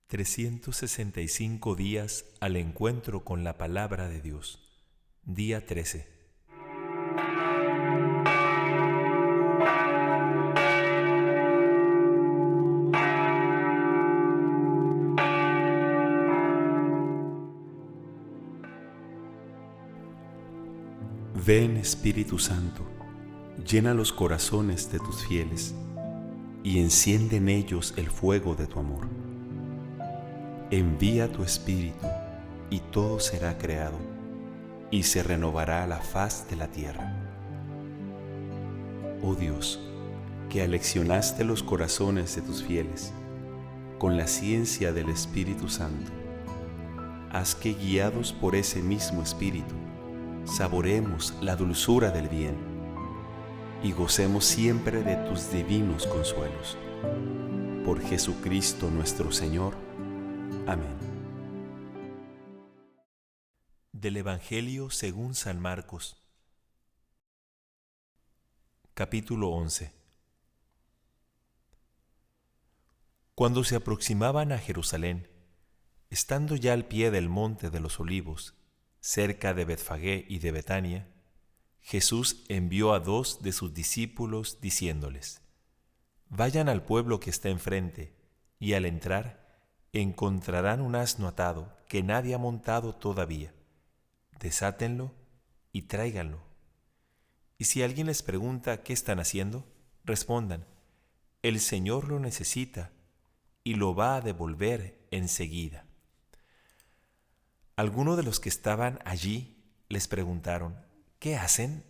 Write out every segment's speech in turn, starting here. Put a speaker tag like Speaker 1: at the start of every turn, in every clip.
Speaker 1: 365 días al encuentro con la palabra de Dios. Día 13. Ven, Espíritu Santo, llena los corazones de tus fieles y enciende en ellos el fuego de tu amor. Envía tu Espíritu y todo será creado y se renovará la faz de la tierra. Oh Dios, que aleccionaste los corazones de tus fieles con la ciencia del Espíritu Santo, haz que, guiados por ese mismo Espíritu, saboreemos la dulzura del bien y gocemos siempre de tus divinos consuelos. Por Jesucristo nuestro Señor. Amén. Del Evangelio según San Marcos, capítulo 11. Cuando se aproximaban a Jerusalén, estando ya al pie del monte de los Olivos, cerca de Betfagé y de Betania, Jesús envió a 2 de sus discípulos diciéndoles: Vayan al pueblo que está enfrente, y al entrar encontrarán un asno atado que nadie ha montado todavía. Desátenlo y tráiganlo. Y si alguien les pregunta qué están haciendo, respondan: el Señor lo necesita y lo va a devolver enseguida. Algunos de los que estaban allí les preguntaron: ¿qué hacen?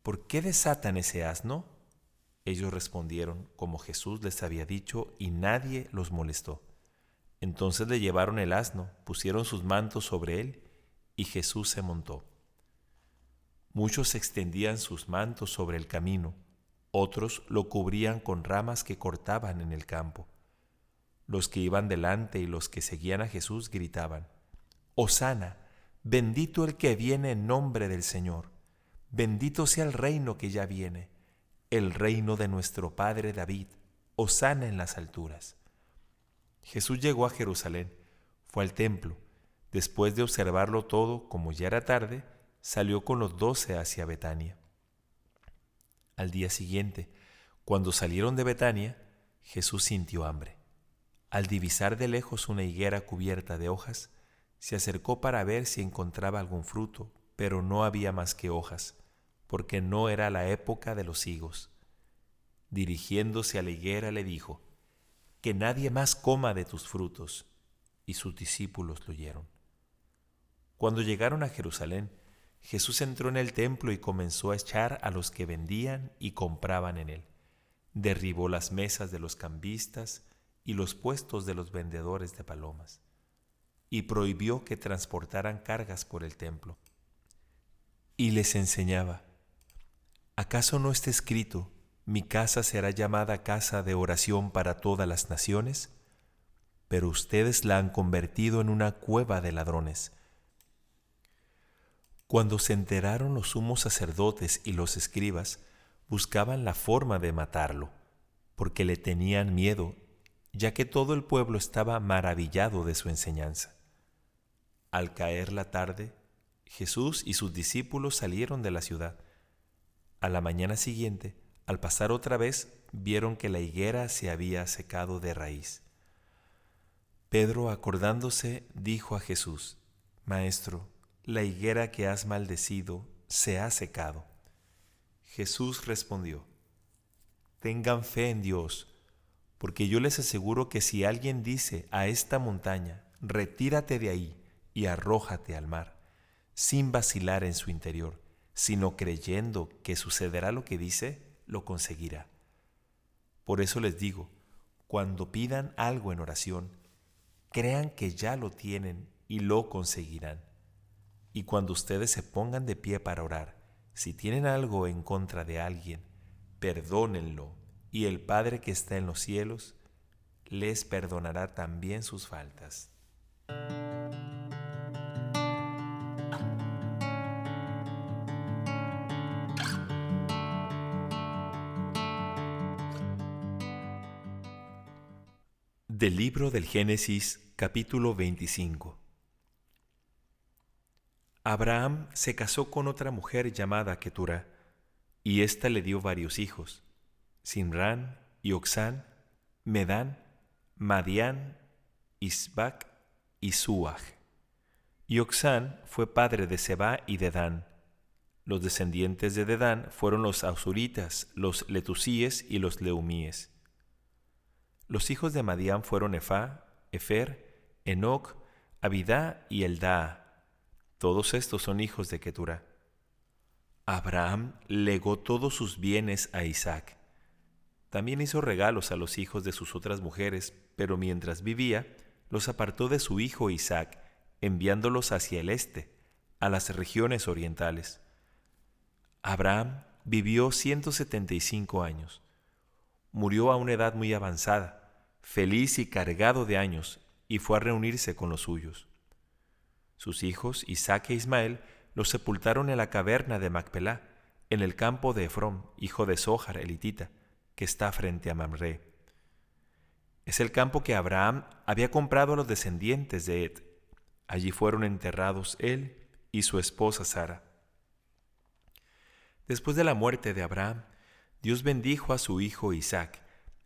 Speaker 1: ¿Por qué desatan ese asno? Ellos respondieron como Jesús les había dicho, y nadie los molestó. Entonces le llevaron el asno, pusieron sus mantos sobre él, y Jesús se montó. Muchos extendían sus mantos sobre el camino, otros lo cubrían con ramas que cortaban en el campo. Los que iban delante y los que seguían a Jesús gritaban: Hosana, bendito el que viene en nombre del Señor, bendito sea el reino que ya viene, el reino de nuestro padre David, hosana en las alturas. Jesús llegó a Jerusalén, fue al templo. Después de observarlo todo, como ya era tarde, salió con los 12 hacia Betania. Al día siguiente, cuando salieron de Betania, Jesús sintió hambre. Al divisar de lejos una higuera cubierta de hojas, se acercó para ver si encontraba algún fruto, pero no había más que hojas, porque no era la época de los higos. Dirigiéndose a la higuera le dijo: que nadie más coma de tus frutos. Y sus discípulos lo oyeron. Cuando llegaron a Jerusalén, Jesús entró en el templo y comenzó a echar a los que vendían y compraban en él. Derribó las mesas de los cambistas y los puestos de los vendedores de palomas, y prohibió que transportaran cargas por el templo. Y les enseñaba: ¿acaso no está escrito: mi casa será llamada casa de oración para todas las naciones? Pero ustedes la han convertido en una cueva de ladrones. Cuando se enteraron los sumos sacerdotes y los escribas, buscaban la forma de matarlo, porque le tenían miedo, ya que todo el pueblo estaba maravillado de su enseñanza. Al caer la tarde, Jesús y sus discípulos salieron de la ciudad. A la mañana siguiente, al pasar otra vez, vieron que la higuera se había secado de raíz. Pedro, acordándose, dijo a Jesús: Maestro, la higuera que has maldecido se ha secado. Jesús respondió: Tengan fe en Dios, porque yo les aseguro que si alguien dice a esta montaña: retírate de ahí y arrójate al mar, sin vacilar en su interior, sino creyendo que sucederá lo que dice, lo conseguirá. Por eso les digo, cuando pidan algo en oración, crean que ya lo tienen y lo conseguirán. Y cuando ustedes se pongan de pie para orar, si tienen algo en contra de alguien, perdónenlo, y el Padre que está en los cielos les perdonará también sus faltas. Del libro del Génesis, capítulo 25. Abraham se casó con otra mujer llamada Ketura, y ésta le dio varios hijos: Simrán, Yocsán, Medán, Madián, Isbac y Suaj. Yocsán fue padre de Seba y Dedán. Los descendientes de Dedán fueron los Ausuritas, los Letusíes y los Leumíes. Los hijos de Madián fueron Efá, Efer, Enoc, Abidá y Eldaa. Todos estos son hijos de Ketura. Abraham legó todos sus bienes a Isaac. También hizo regalos a los hijos de sus otras mujeres, pero mientras vivía, los apartó de su hijo Isaac, enviándolos hacia el este, a las regiones orientales. Abraham vivió 175 años. Murió a una edad muy avanzada, feliz y cargado de años, y fue a reunirse con los suyos. Sus hijos, Isaac e Ismael, los sepultaron en la caverna de Macpelá, en el campo de Efrón, hijo de Zohar elitita, que está frente a Mamre. Es el campo que Abraham había comprado a los descendientes de Ed. Allí fueron enterrados él y su esposa Sara. Después de la muerte de Abraham, Dios bendijo a su hijo Isaac,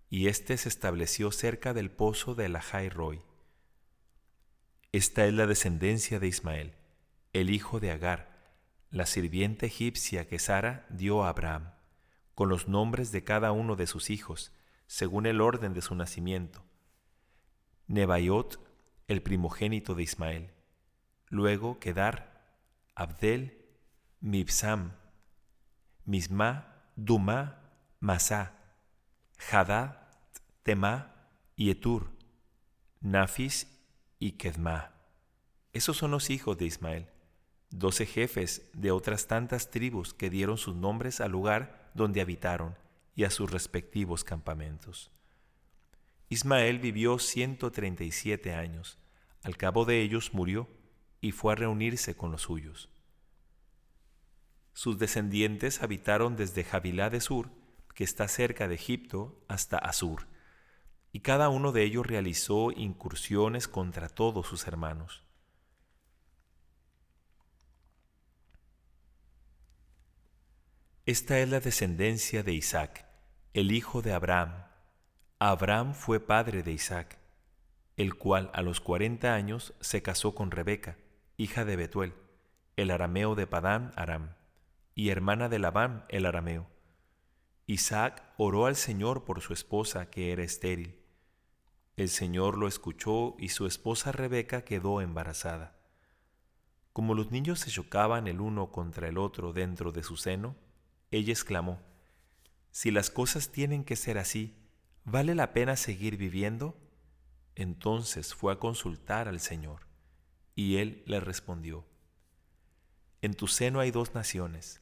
Speaker 1: y éste se estableció cerca del pozo de Lahai Roi. Esta es la descendencia de Ismael, el hijo de Agar, la sirvienta egipcia que Sara dio a Abraham, con los nombres de cada uno de sus hijos, según el orden de su nacimiento. Nebaiot, el primogénito de Ismael, luego Kedar, Abdel, Mibsam, Misma, Dumá, Masá, Hadad, Temá y Etur, Nafis y Kedmá. Esos son los hijos de Ismael, 12 jefes de otras tantas tribus que dieron sus nombres al lugar donde habitaron y a sus respectivos campamentos. Ismael vivió 137 años. Al cabo de ellos murió y fue a reunirse con los suyos. Sus descendientes habitaron desde Javilá de Sur, que está cerca de Egipto, hasta Asur, y cada uno de ellos realizó incursiones contra todos sus hermanos. Esta es la descendencia de Isaac, el hijo de Abraham. Abraham fue padre de Isaac, el cual a los 40 años se casó con Rebeca, hija de Betuel, el arameo de Padán Aram, y hermana de Labán el arameo. Isaac oró al Señor por su esposa, que era estéril. El Señor lo escuchó y su esposa Rebeca quedó embarazada. Como los niños se chocaban el uno contra el otro dentro de su seno, ella exclamó: «Si las cosas tienen que ser así, ¿vale la pena seguir viviendo?». Entonces fue a consultar al Señor, y Él le respondió: «En tu seno hay 2 naciones,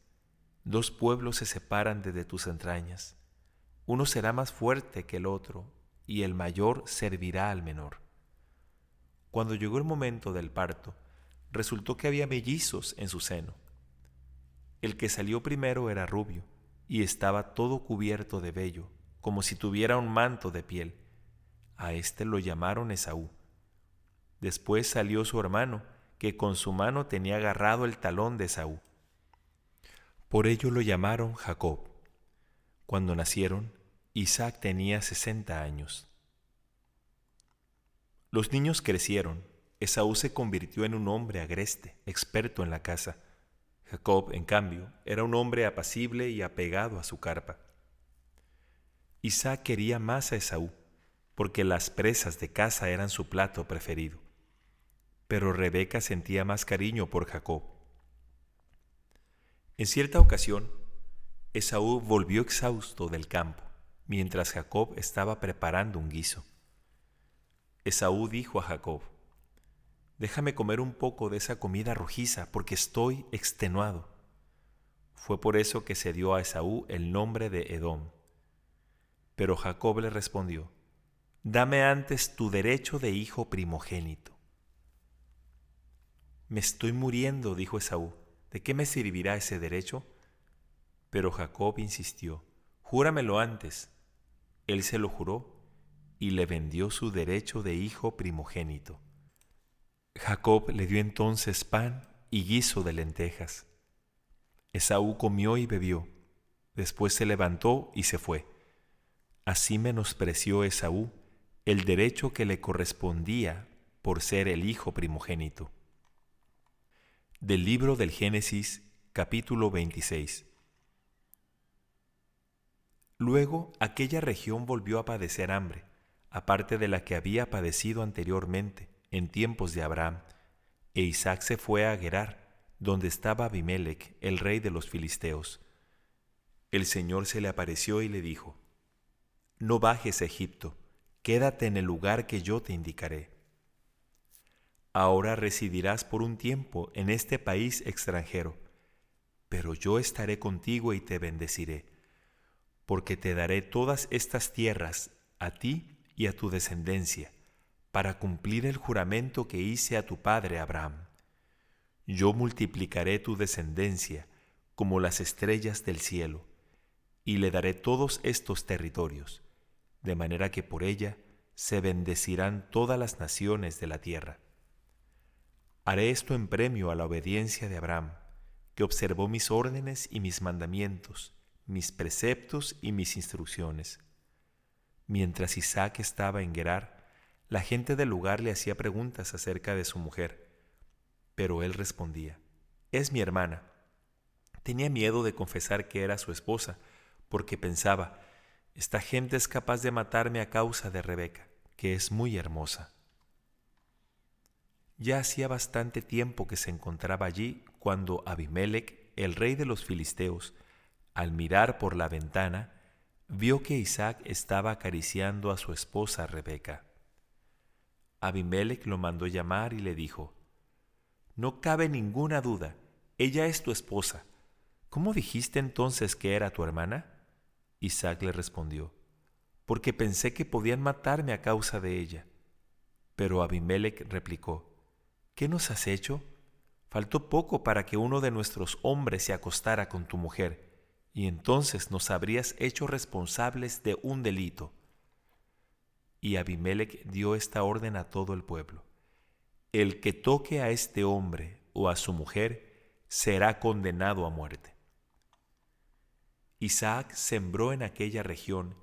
Speaker 1: 2 pueblos se separan desde tus entrañas. Uno será más fuerte que el otro, y el mayor servirá al menor». Cuando llegó el momento del parto, resultó que había mellizos en su seno. El que salió primero era rubio, y estaba todo cubierto de vello, como si tuviera un manto de piel. A éste lo llamaron Esaú. Después salió su hermano, que con su mano tenía agarrado el talón de Esaú. Por ello lo llamaron Jacob. Cuando nacieron, Isaac tenía 60 años. Los niños crecieron. Esaú se convirtió en un hombre agreste, experto en la caza. Jacob, en cambio, era un hombre apacible y apegado a su carpa. Isaac quería más a Esaú, porque las presas de caza eran su plato preferido. Pero Rebeca sentía más cariño por Jacob. En cierta ocasión, Esaú volvió exhausto del campo, mientras Jacob estaba preparando un guiso. Esaú dijo a Jacob: «Déjame comer un poco de esa comida rojiza, porque estoy extenuado». Fue por eso que se dio a Esaú el nombre de Edom. Pero Jacob le respondió: «Dame antes tu derecho de hijo primogénito». «Me estoy muriendo», dijo Esaú, «¿de qué me servirá ese derecho?». Pero Jacob insistió: «Júramelo antes». Él se lo juró, y le vendió su derecho de hijo primogénito. Jacob le dio entonces pan y guiso de lentejas. Esaú comió y bebió, después se levantó y se fue. Así menospreció Esaú el derecho que le correspondía por ser el hijo primogénito. Del libro del Génesis, capítulo 26. Luego aquella región volvió a padecer hambre, aparte de la que había padecido anteriormente, en tiempos de Abraham, e Isaac se fue a Gerar, donde estaba Abimelec, el rey de los filisteos. El Señor se le apareció y le dijo: No bajes a Egipto, quédate en el lugar que yo te indicaré. Ahora residirás por un tiempo en este país extranjero, pero yo estaré contigo y te bendeciré, porque te daré todas estas tierras a ti y a tu descendencia, para cumplir el juramento que hice a tu padre Abraham. Yo multiplicaré tu descendencia como las estrellas del cielo, y le daré todos estos territorios, de manera que por ella se bendecirán todas las naciones de la tierra. Haré esto en premio a la obediencia de Abraham, que observó mis órdenes y mis mandamientos, mis preceptos y mis instrucciones. Mientras Isaac estaba en Gerar, la gente del lugar le hacía preguntas acerca de su mujer, pero él respondía: Es mi hermana. Tenía miedo de confesar que era su esposa, porque pensaba: esta gente es capaz de matarme a causa de Rebeca, que es muy hermosa. Ya hacía bastante tiempo que se encontraba allí cuando Abimelec, el rey de los filisteos, al mirar por la ventana, vio que Isaac estaba acariciando a su esposa Rebeca. Abimelec lo mandó llamar y le dijo: No cabe ninguna duda, ella es tu esposa. ¿Cómo dijiste entonces que era tu hermana? Isaac le respondió: Porque pensé que podían matarme a causa de ella. Pero Abimelec replicó: ¿Qué nos has hecho? Faltó poco para que uno de nuestros hombres se acostara con tu mujer, y entonces nos habrías hecho responsables de un delito. Y Abimelec dio esta orden a todo el pueblo: El que toque a este hombre o a su mujer será condenado a muerte. Isaac sembró en aquella región,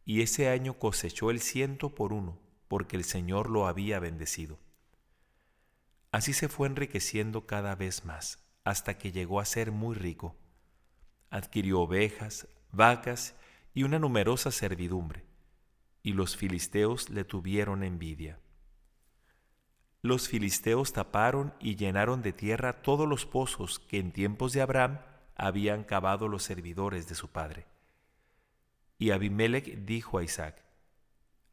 Speaker 1: y ese año cosechó el 100 por 1, porque el Señor lo había bendecido. Así se fue enriqueciendo cada vez más, hasta que llegó a ser muy rico. Adquirió ovejas, vacas y una numerosa servidumbre, y los filisteos le tuvieron envidia. Los filisteos taparon y llenaron de tierra todos los pozos que en tiempos de Abraham habían cavado los servidores de su padre. Y Abimelec dijo a Isaac: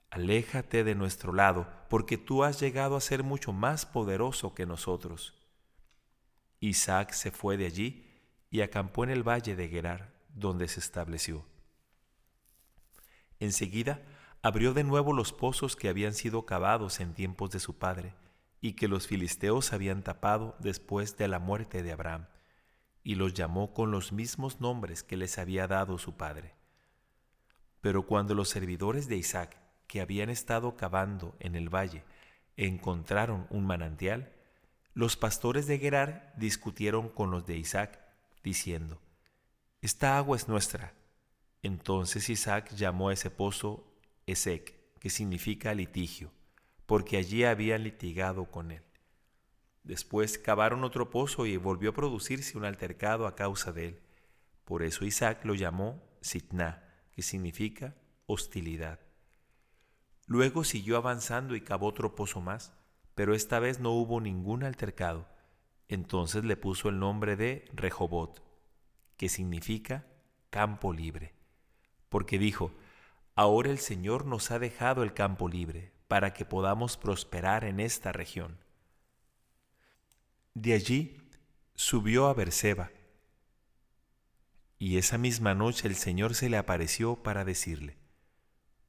Speaker 1: Aléjate de nuestro lado, porque tú has llegado a ser mucho más poderoso que nosotros. Isaac se fue de allí y acampó en el valle de Gerar, donde se estableció. Enseguida abrió de nuevo los pozos que habían sido cavados en tiempos de su padre, y que los filisteos habían tapado después de la muerte de Abraham, y los llamó con los mismos nombres que les había dado su padre. Pero cuando los servidores de Isaac, que habían estado cavando en el valle, encontraron un manantial, los pastores de Gerar discutieron con los de Isaac, diciendo: Esta agua es nuestra. Entonces Isaac llamó a ese pozo Esec, que significa litigio, porque allí habían litigado con él. Después cavaron otro pozo y volvió a producirse un altercado a causa de él. Por eso Isaac lo llamó Sitná, que significa hostilidad. Luego siguió avanzando y cavó otro pozo más, pero esta vez no hubo ningún altercado. Entonces le puso el nombre de Rehobot, que significa campo libre, porque dijo: Ahora el Señor nos ha dejado el campo libre, para que podamos prosperar en esta región. De allí subió a Berseba, y esa misma noche el Señor se le apareció para decirle: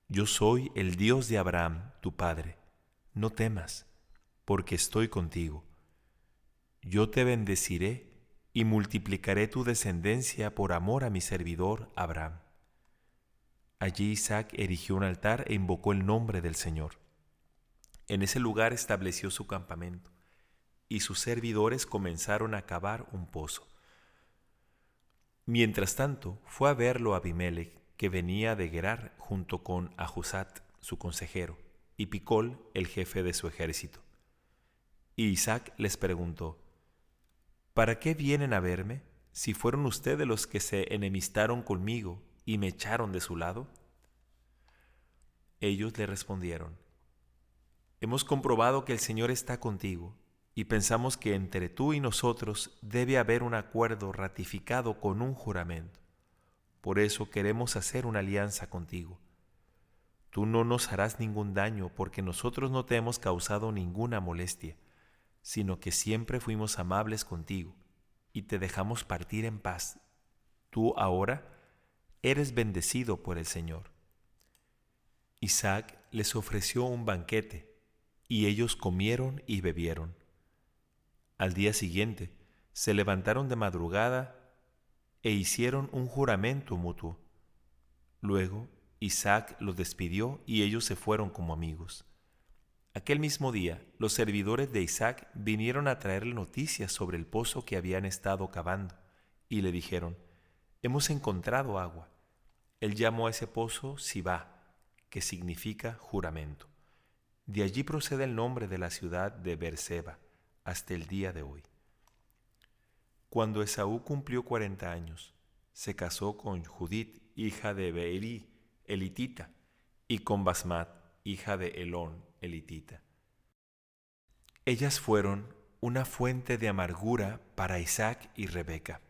Speaker 1: Yo soy el Dios de Abraham, tu padre. No temas, porque estoy contigo. Yo te bendeciré y multiplicaré tu descendencia por amor a mi servidor Abraham. Allí Isaac erigió un altar e invocó el nombre del Señor. En ese lugar estableció su campamento, y sus servidores comenzaron a cavar un pozo. Mientras tanto, fue a verlo Abimelech, que venía de Gerar junto con Ahuzat, su consejero, y Picol, el jefe de su ejército. Y Isaac les preguntó: ¿Para qué vienen a verme, si fueron ustedes los que se enemistaron conmigo y me echaron de su lado? Ellos le respondieron: Hemos comprobado que el Señor está contigo, y pensamos que entre tú y nosotros debe haber un acuerdo ratificado con un juramento. Por eso queremos hacer una alianza contigo. Tú no nos harás ningún daño, porque nosotros no te hemos causado ninguna molestia, sino que siempre fuimos amables contigo, y te dejamos partir en paz. Tú ahora eres bendecido por el Señor. Isaac les ofreció un banquete, y ellos comieron y bebieron. Al día siguiente se levantaron de madrugada e hicieron un juramento mutuo. Luego Isaac los despidió y ellos se fueron como amigos. Aquel mismo día, los servidores de Isaac vinieron a traerle noticias sobre el pozo que habían estado cavando, y le dijeron: Hemos encontrado agua. Él llamó a ese pozo Sibá, que significa juramento. De allí procede el nombre de la ciudad de Beerseba, hasta el día de hoy. Cuando Esaú cumplió 40 años, se casó con Judit, hija de Beeri, elitita, y con Basmat, hija de Elón, elitita. Ellas fueron una fuente de amargura para Isaac y Rebeca.